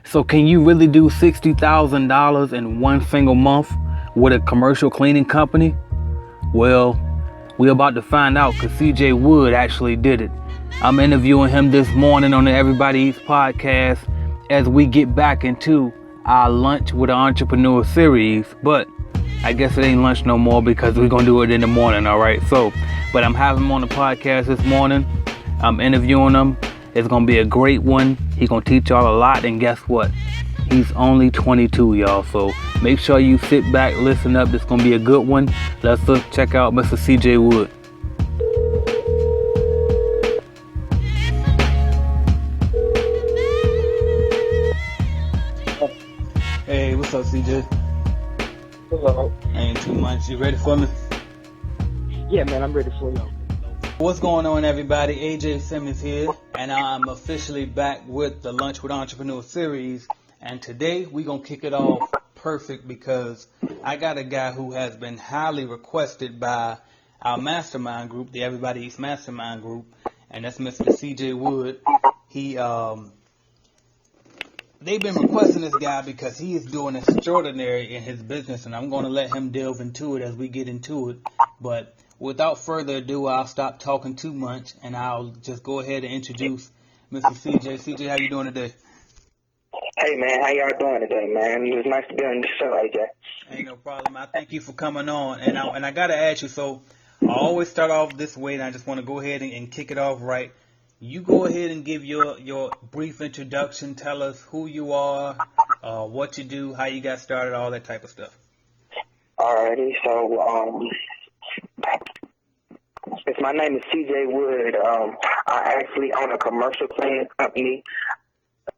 So can you really do $60,000 in one single month with a commercial cleaning company? Well, we're about to find out because CJ Wood actually did it. I'm interviewing him this morning on the Everybody Eats podcast as we get back into our Lunch with an Entrepreneur series. But I guess it ain't lunch no more because we're going to do it in the morning, all right? But I'm having him on the podcast this morning. I'm interviewing him. It's going to be a great one. He's going to teach y'all a lot. And guess what? He's only 22, y'all. So make sure you sit back, listen up. It's going to be a good one. Let's check out Mr. CJ Wood. Hey, what's up, CJ? Hello. Ain't too much. You ready for me? Yeah, man, I'm ready for you. What's going on, everybody? AJ Simmons here, and I'm officially back with the Lunch with Entrepreneur series. And today we're going to kick it off perfect because I got a guy who has been highly requested by our mastermind group, the Everybody Eats Mastermind group, and that's Mr. CJ Wood. They've been requesting this guy because he is doing extraordinary in his business, and I'm going to let him delve into it as we get into it. But without further ado, I'll stop talking too much, and I'll just go ahead and introduce Mr. CJ. CJ, how you doing today? Hey, man, how y'all doing today, man? It was nice to be on the show, AJ. Ain't no problem. I thank you for coming on. And I got to ask you, so I always start off this way, and I just want to go ahead and kick it off right. You go ahead and give your brief introduction. Tell us who you are, what you do, how you got started, all that type of stuff. Alrighty, so my name is CJ Wood. I actually own a commercial cleaning company,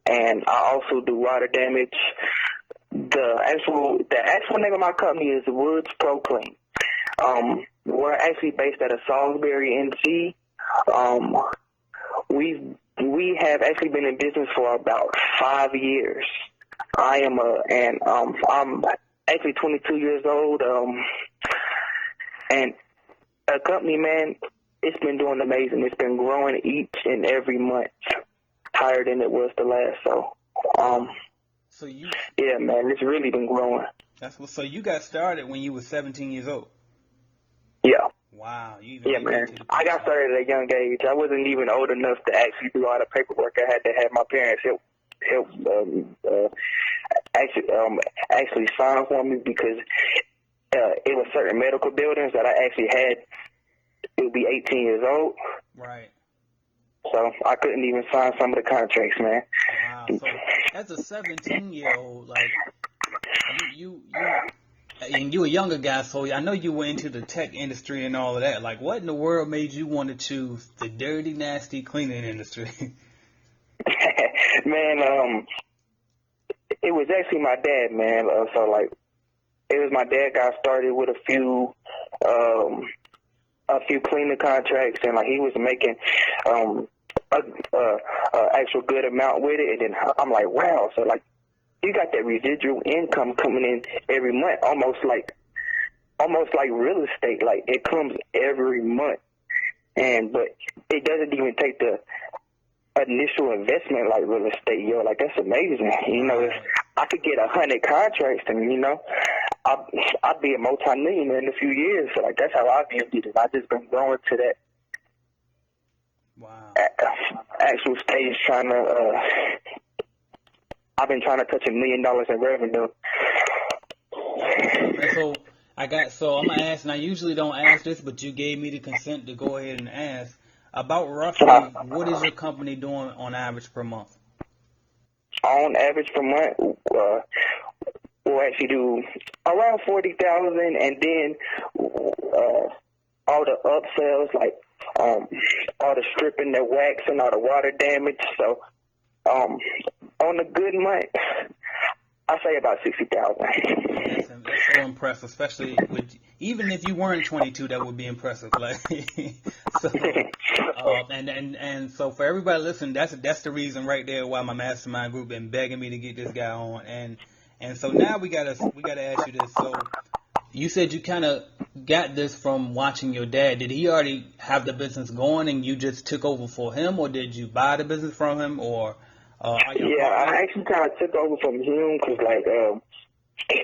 and I also do water damage. The actual name of my company is Woods Pro Clean. We're actually based out of Salisbury, NC. We have actually been in business for about 5 years. I'm actually 22 years old. And a company, man, it's been doing amazing. It's been growing each and every month, higher than it was the last. Yeah, man, it's really been growing. So you got started when you were 17 years old. Yeah. Wow. Yeah, man. I got started at a young age. I wasn't even old enough to actually do all the paperwork. I had to have my parents help actually sign for me because it was certain medical buildings that I actually had to be 18 years old. Right. So I couldn't even sign some of the contracts, man. Wow. So as a 17-year-old, like and you a younger guy, so I know you went into the tech industry and all of that. Like, what in the world made you want to choose the dirty, nasty cleaning industry? Man, it was actually my dad, man. It was my dad got started with a few cleaning contracts, and he was making actual good amount with it, and then I'm like, wow. So you got that residual income coming in every month, almost like real estate. Like it comes every month, but it doesn't even take the initial investment like real estate. Yo, that's amazing. I could get 100 contracts, and I'd be a multi-millionaire in a few years. So that's how I viewed it. I just been growing to that. Wow. Actual stage I've been trying to touch $1 million in revenue. So I'm gonna ask, and I usually don't ask this, but you gave me the consent to go ahead and ask about roughly what is your company doing on average per month? On average per month, we'll actually do around 40,000, and then all the upsells all the stripping, the waxing, all the water damage. So on a good month, I say about 60,000. That's so impressive, especially even if you weren't 22, that would be impressive. And so for everybody listening, that's the reason right there why my mastermind group been begging me to get this guy on. And so now we gotta ask you this. So you said you kind of got this from watching your dad. Did he already have the business going and you just took over for him, or did you buy the business from him, or Are your Yeah, partners? I actually kind of took over from him because, like,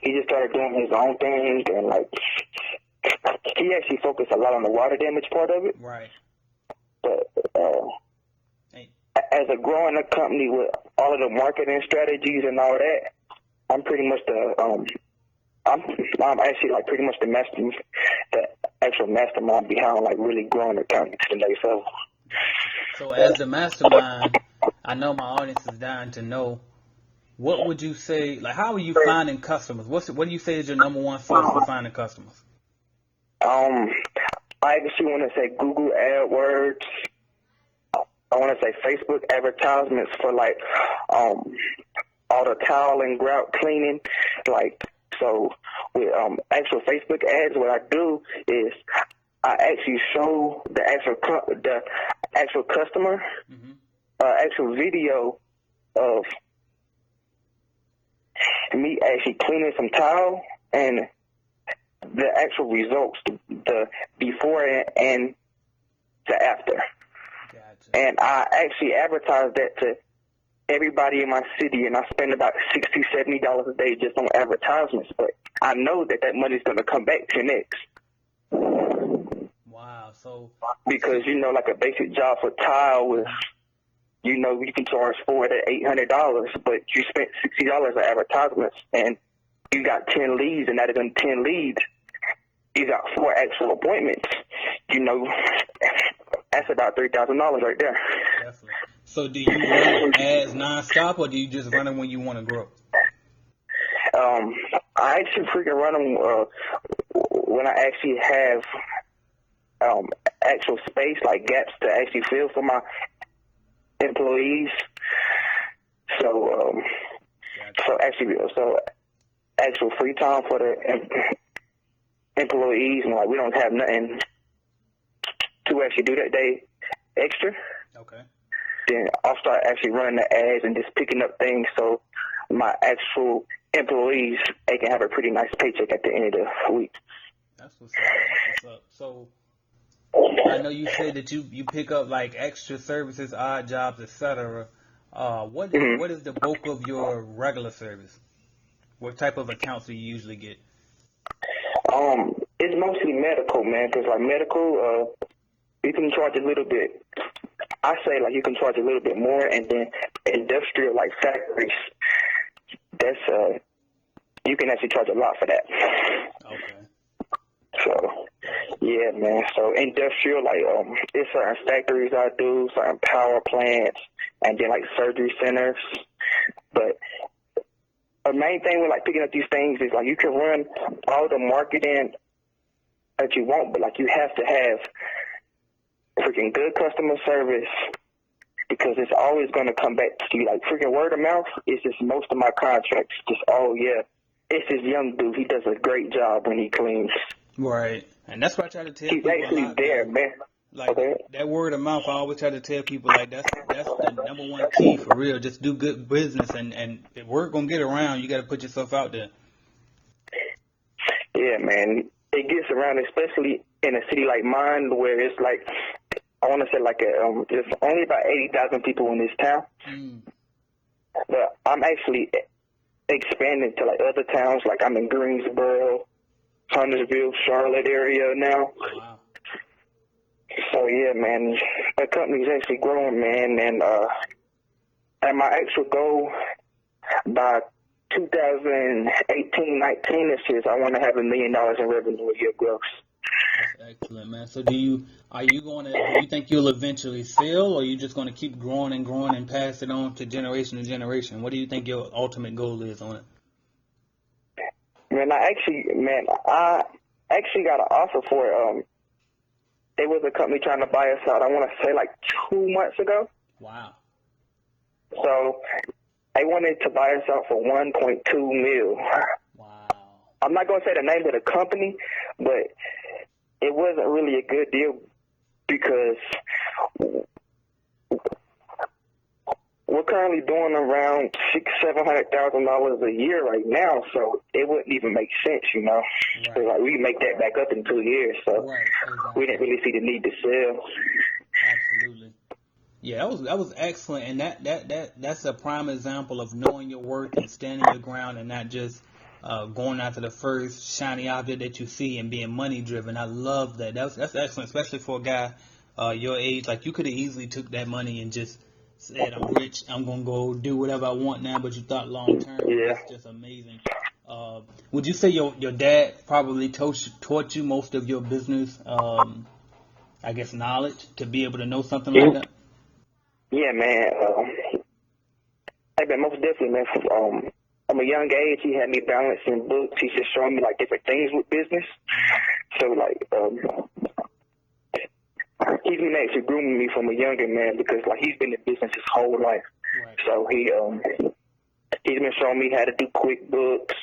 he just started doing his own thing, and, like, he actually focused a lot on the water damage part of it. Right. But Hey. as a growing up company with all of the marketing strategies and all that, I'm pretty much I'm actually like pretty much the actual mastermind behind like really growing the company today. So as the mastermind, I know my audience is dying to know, what would you say, like, how are you finding customers? What do you say is your number one source for finding customers? I actually want to say Google AdWords. I want to say Facebook advertisements for like all the towel and grout cleaning. Like, so with actual Facebook ads, what I do is I actually show the actual customer actual video of me actually cleaning some towel and the actual results, the before and the after. Gotcha. And I actually advertise that to everybody in my city, and I spend about $60, $70 a day just on advertisements. But I know that money's going to come back 10x. Wow. So Because, you know, like a basic job for tile is, you know, you can charge $400 to $800, but you spent $60 on advertisements, and you got 10 leads, and out of them 10 leads, you got 4 actual appointments. You know, that's about $3,000 right there. definitely. So do you run ads nonstop, or do you just run them when you want to grow? I actually freaking run them when I actually have actual space, like gaps to actually fill for my employees. So, actual free time for the employees, and like we don't have nothing to actually do that day extra. Okay. Then I'll start actually running the ads and just picking up things so my actual employees, they can have a pretty nice paycheck at the end of the week. That's what's up. That's what's up. So I know you said that you pick up like extra services, odd jobs, etc. What is the bulk of your regular service? What type of accounts do you usually get? It's mostly medical, man, because like medical, you can charge a little bit. I say like you can charge a little bit more, and then industrial, like factories, that's you can actually charge a lot for that. Okay. So yeah, man. So industrial, like it's certain factories I do, certain power plants, and then like surgery centers. But the main thing with like picking up these things is like you can run all the marketing that you want, but like you have to have freaking good customer service, because it's always going to come back to you. Like freaking word of mouth is just most of my contracts. Just, oh yeah, it's this young dude. He does a great job when he cleans. Right. And that's what I try to tell He's people actually a lot, there, man. man. Like Okay. that word of mouth, I always try to tell people like that's the number one key for real. Just do good business, and if word gonna get around, you got to put yourself out there. Yeah, man. It gets around, especially in a city like mine, where it's like, I want to say like there's only about 80,000 people in this town. But I'm actually expanding to like other towns. Like I'm in Greensboro, Huntersville, Charlotte area now. Wow. So yeah, man, the company's actually growing, man, and my actual goal by 2018-19 this year is I want to have $1 million in revenue a year gross. That's excellent, man. So do you think you'll eventually sell, or are you just going to keep growing and pass it on to generation to generation? What do you think your ultimate goal is on it? Man, I actually got an offer for it. There was a company trying to buy us out, I want to say like 2 months ago. Wow. So they wanted to buy us out for $1.2 million. Wow. I'm not going to say the name of the company, but it wasn't really a good deal because we're currently doing around $600,000-$700,000 a year right now, so it wouldn't even make sense, you know. Right. So like we make that back up in 2 years, so Right. Exactly. we didn't really see the need to sell. Absolutely. Yeah, that was excellent, and that's a prime example of knowing your worth and standing your ground, and not just going after the first shiny object that you see and being money driven. I love that. That's excellent, especially for a guy your age. Like you could have easily took that money and just said, "I'm rich. I'm gonna go do whatever I want now." But you thought long term, and Yeah. that's just amazing. Would you say your dad probably taught you most of your business, I guess, knowledge to be able to know something like that? Yeah, man. Hey, man, most definitely, man. From a young age, he had me balancing books. He's just showing me like different things with business. So like, he's been actually grooming me from a younger man because like he's been in business his whole life. Right. So he's been showing me how to do QuickBooks,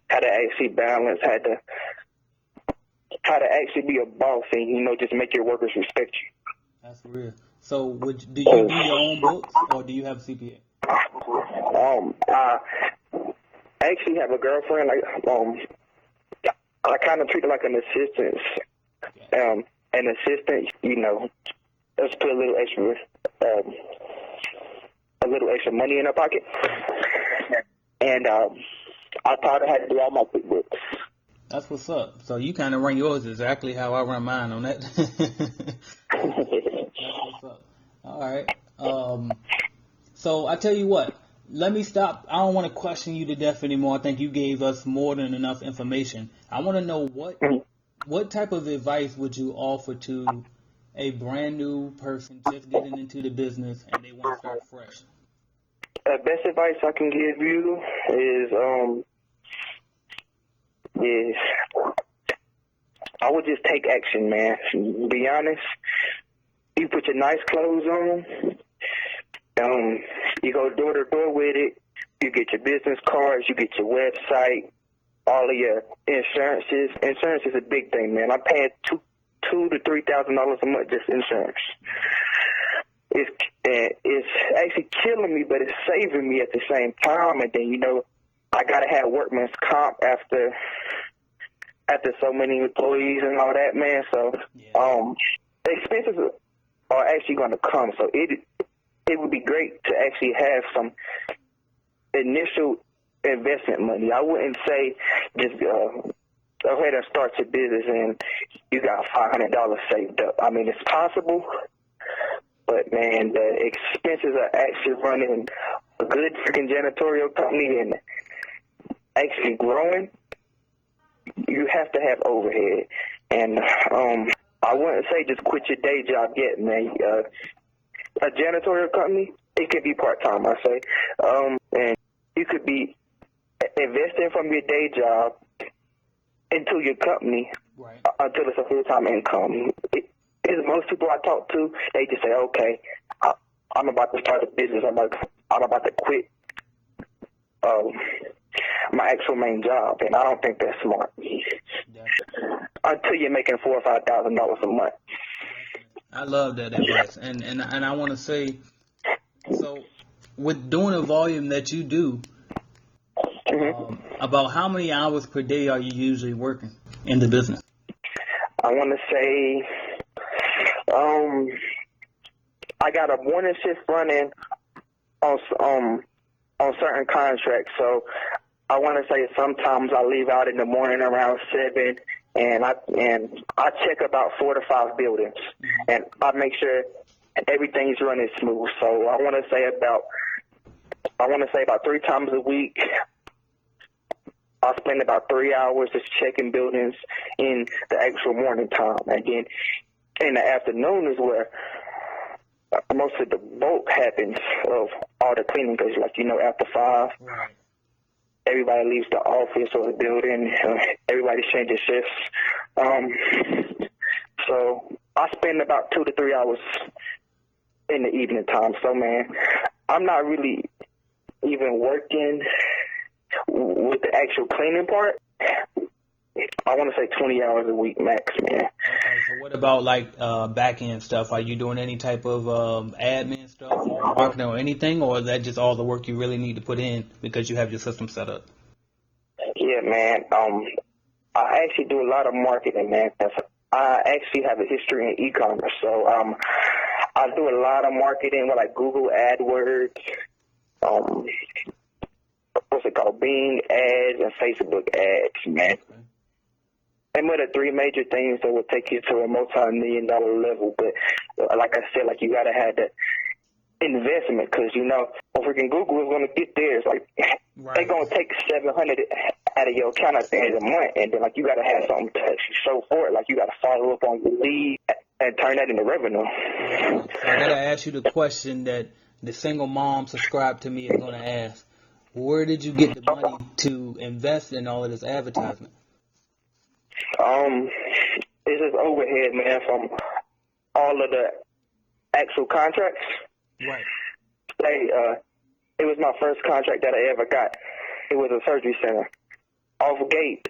how to actually balance, how to actually be a boss and just make your workers respect you. That's real. So, do you do your own books, or do you have a CPA? I actually have a girlfriend. I kind of treat her like an assistant. An assistant, let's put a little extra money in her pocket. And I taught her how to do all my QuickBooks. That's what's up. So you kind of run yours exactly how I run mine on that. That's what's up. All right. So I tell you what, let me stop. I don't want to question you to death anymore. I think you gave us more than enough information. I want to know what type of advice would you offer to a brand new person just getting into the business and they want to start fresh? Best advice I can give you is I would just take action, man. Be honest. You put your nice clothes on. You go door to door with it. You get your business cards. You get your website. All of your insurances. Insurance is a big thing, man. I'm paying $2,000 to $3,000 a month just insurance. It's actually killing me, but it's saving me at the same time. And then I gotta have workman's comp after so many employees and all that, man. So the expenses are actually going to come. So it would be great to actually have some initial investment money. I wouldn't say just go ahead and start your business and you got $500 saved up. I mean, it's possible, but man, the expenses are actually running a good freaking janitorial company and actually growing. You have to have overhead, and I wouldn't say just quit your day job yet, man. A janitorial company, it could be part-time, I say, and you could be investing from your day job into your company until it's a full-time income. Most people I talk to, they just say, okay, I'm about to start a business. I'm about to quit my actual main job, and I don't think that's smart. Until you're making $4,000 or $5,000 a month. I love that advice, and I want to say, so with doing the volume that you do, about how many hours per day are you usually working in the business? I want to say, I got a morning shift running on certain contracts, so I want to say sometimes I leave out in the morning around 7, and I check about 4 to 5 buildings, and I make sure everything's running smooth. So I want to say about 3 times a week, I spend about 3 hours just checking buildings in the actual morning time, and then in the afternoon is where most of the bulk happens of all the cleaning, because after 5. Right. Everybody leaves the office or the building. Everybody changes shifts. So I spend about 2 to 3 hours in the evening time. So, man, I'm not really even working with the actual cleaning part. I want to say 20 hours a week max, man. Okay, so what about back-end stuff? Are you doing any type of admin stuff or marketing or anything, or is that just all the work you really need to put in because you have your system set up? Yeah, man. I actually do a lot of marketing, man. I actually have a history in e-commerce, so I do a lot of marketing with like Google AdWords, what's it called, Bing ads and Facebook ads, man. Okay. And what are three major things that will take you to a multi-million-dollar level? But like I said, like you gotta have that investment, because you know, freaking Google is gonna get there. It's like they're gonna take 700 out of your account at the end of the month, and then like you gotta have something to actually show for it. Like you gotta follow up on your lead and turn that into revenue. So I gotta ask you the question that the single mom subscribed to me is gonna ask. Where did you get the money to invest in all of this advertisement? It's just overhead, man, from all of the actual contracts. Right. It was my first contract that I ever got. It was a surgery center. Off gate,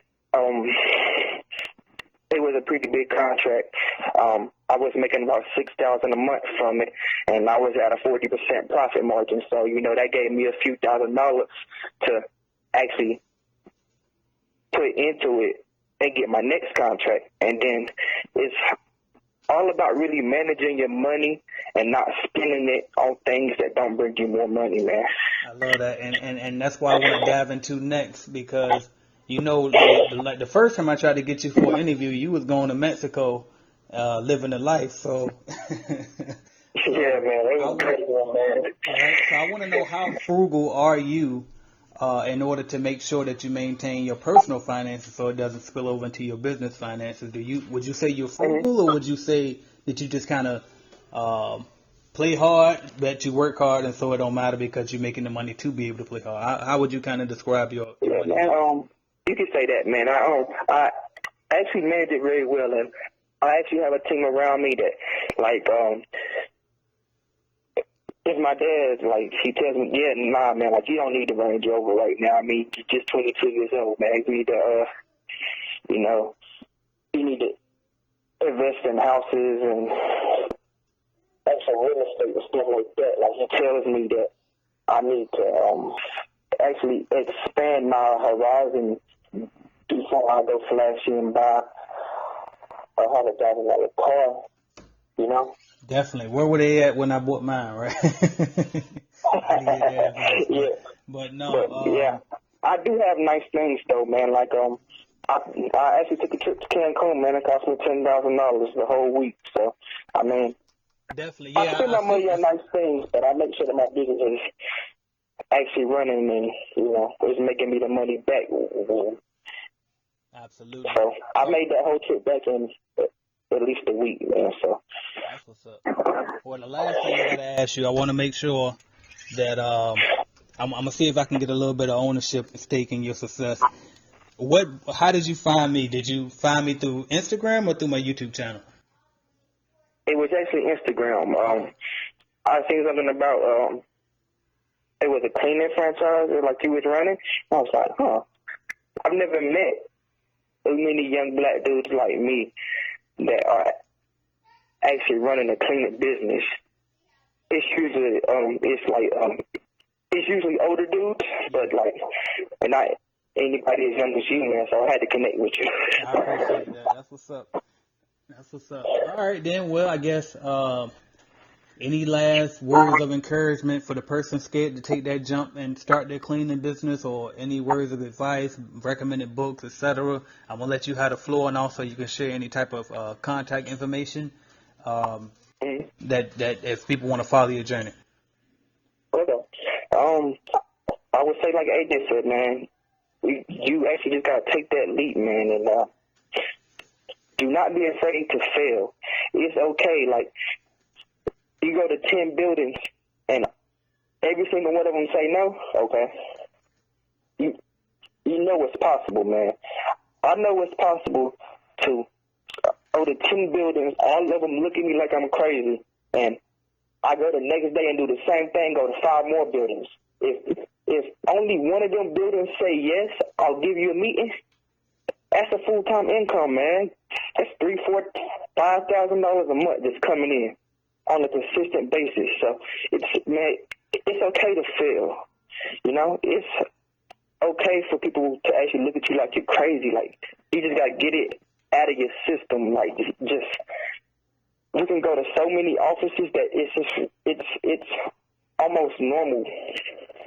it was a pretty big contract. I was making about $6,000 a month from it, and I was at a 40% profit margin. So, you know, that gave me a few $1,000s to actually put into it and get my next contract. And then it's all about really managing your money and not spending it on things that don't bring you more money, man. I love that, and that's why I want to dive into next, because you know, like the first time I tried to get you for an interview, you was going to Mexico, living the life. So Yeah, man, that was crazy, man. Right, so I want to know, how frugal are you in order to make sure that you maintain your personal finances so it doesn't spill over into your business finances? Would you say you're frugal, or would you say that you just kind of play hard, that you work hard, and so it don't matter because you're making the money to be able to play hard? How would you kind of describe your money? Man, you can say that, man. I actually manage it very well, and I actually have a team around me that, like, if my dad's like, he tells me, yeah, nah, man, like, you don't need the Range Rover right now. I mean, you're just 22 years old, man. You need to, you know, you need to invest in houses and actual real estate and stuff like that. Like, he tells me that I need to actually expand my horizon before I go flashy and buy a $100,000 car, you know? Definitely. Where were they at when I bought mine, right? I did that. Yeah. But no. Yeah, I do have nice things though, man. Like I actually took a trip to Cancun, man. It cost me $10,000 the whole week. So I mean, definitely, I spend my money on nice things, but I make sure that my business is actually running, and you know, it's making me the money back. Absolutely. So I made that whole trip back in at least a week, man. So that's what's up. Well, the last thing I gotta ask you, I want to make sure that I'm gonna see if I can get a little bit of ownership and stake in your success. How did you find me? Did you find me through Instagram or through my YouTube channel? it was actually Instagram. I seen something about it was a cleaning franchise like he was running. I was like, huh. I've never met so many young black dudes like me that are actually running a cleaning business. It's usually it's usually older dudes, but like, and not anybody as young as you, man. So I had to connect with you. I appreciate that. That's what's up. That's what's up. All right, then. Well, I guess any last words of encouragement for the person scared to take that jump and start their cleaning business, or any words of advice, recommended books, etc.? I'm gonna let you have the floor, and also you can share any type of contact information that if people want to follow your journey. Okay. I would say, like AJ said, man, you actually just gotta take that leap, man, and do not be afraid to fail. It's okay. Like, you go to 10 buildings and every single one of them say no, okay? You know it's possible, man. I know it's possible to go to 10 buildings, all of them look at me like I'm crazy, and I go the next day and do the same thing, go to 5 more buildings. If only one of them buildings say yes, I'll give you a meeting. That's a full-time income, man. That's $3,000, $4,000, $5,000 a month that's coming in on a consistent basis. So it's okay to fail. You know, it's okay for people to actually look at you like you're crazy. Like, you just gotta get it out of your system. Like just we can go to so many offices that it's almost normal.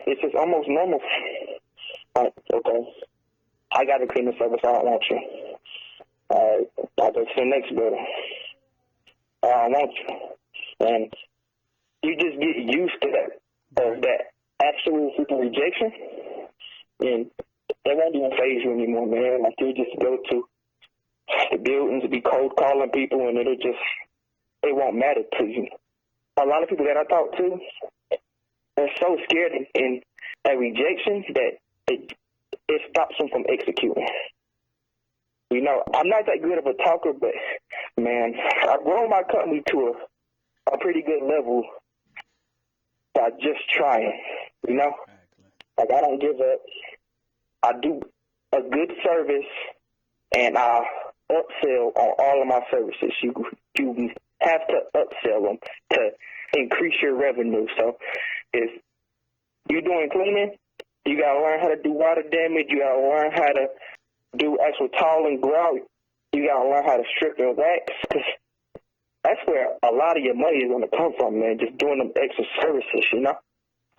It's just almost normal. Like, okay, I got a cleaning service. I don't want you. I'll go to the next building. I don't want you. And you just get used to that actual freaking rejection, and it won't even phase you anymore, man. Like you just go to the buildings and be cold calling people, and it won't matter to you. A lot of people that I talk to are so scared in a rejection that it stops them from executing. You know, I'm not that good of a talker, but man, I've grown my company to a pretty good level by just trying. You know, like I don't give up. I do a good service, and I upsell on all of my services. You have to upsell them to increase your revenue. So if you're doing cleaning, you got to learn how to do water damage. You got to learn how to do actual tile and grout. You got to learn how to strip and wax, because that's where a lot of your money is going to come from, man, just doing them extra services, you know?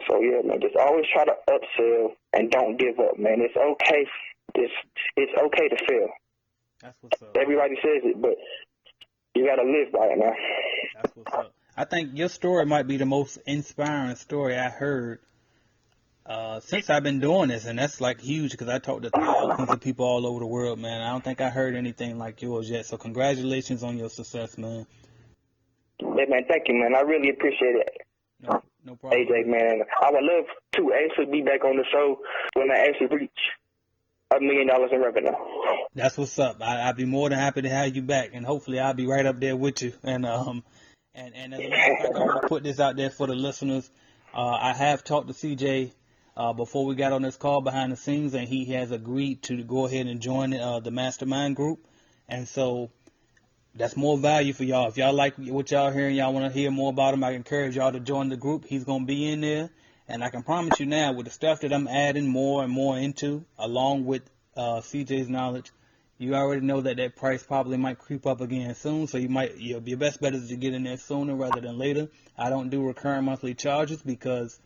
So, yeah, man, just always try to upsell and don't give up, man. It's okay. It's okay to fail. That's what's up. Everybody says it, but you got to live by it, man. That's what's up. I think your story might be the most inspiring story I heard since I've been doing this, and that's like huge because I talk to thousands of people all over the world, man. I don't think I heard anything like yours yet. So congratulations on your success, man. Yeah, man, thank you, man. I really appreciate it. No problem. AJ, man, I would love to actually be back on the show when I actually reach $1 million in revenue. That's what's up. I'd be more than happy to have you back, and hopefully I'll be right up there with you. And as a matter of fact, I want to put this out there for the listeners. I have talked to CJ before we got on this call behind the scenes, and he has agreed to go ahead and join the mastermind group. And so that's more value for y'all. If y'all like what y'all hearing, y'all want to hear more about him, I encourage y'all to join the group. He's going to be in there. And I can promise you now, with the stuff that I'm adding more and more into, along with CJ's knowledge, you already know that price probably might creep up again soon. So your best bet is to get in there sooner rather than later. I don't do recurring monthly charges because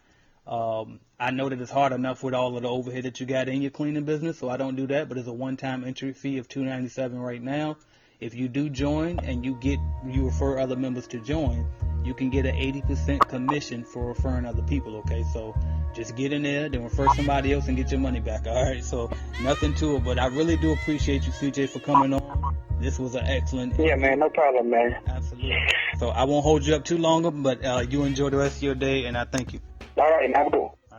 I know that it's hard enough with all of the overhead that you got in your cleaning business. So I don't do that. But it's a one-time entry fee of $297 right now. If you do join and you refer other members to join, you can get an 80% commission for referring other people, okay? So just get in there, then refer somebody else and get your money back, all right? So nothing to it, but I really do appreciate you, CJ, for coming on. This was an excellent interview. Yeah, man, no problem, man. Absolutely. So I won't hold you up too long, but you enjoy the rest of your day, and I thank you. All right, and have a good one.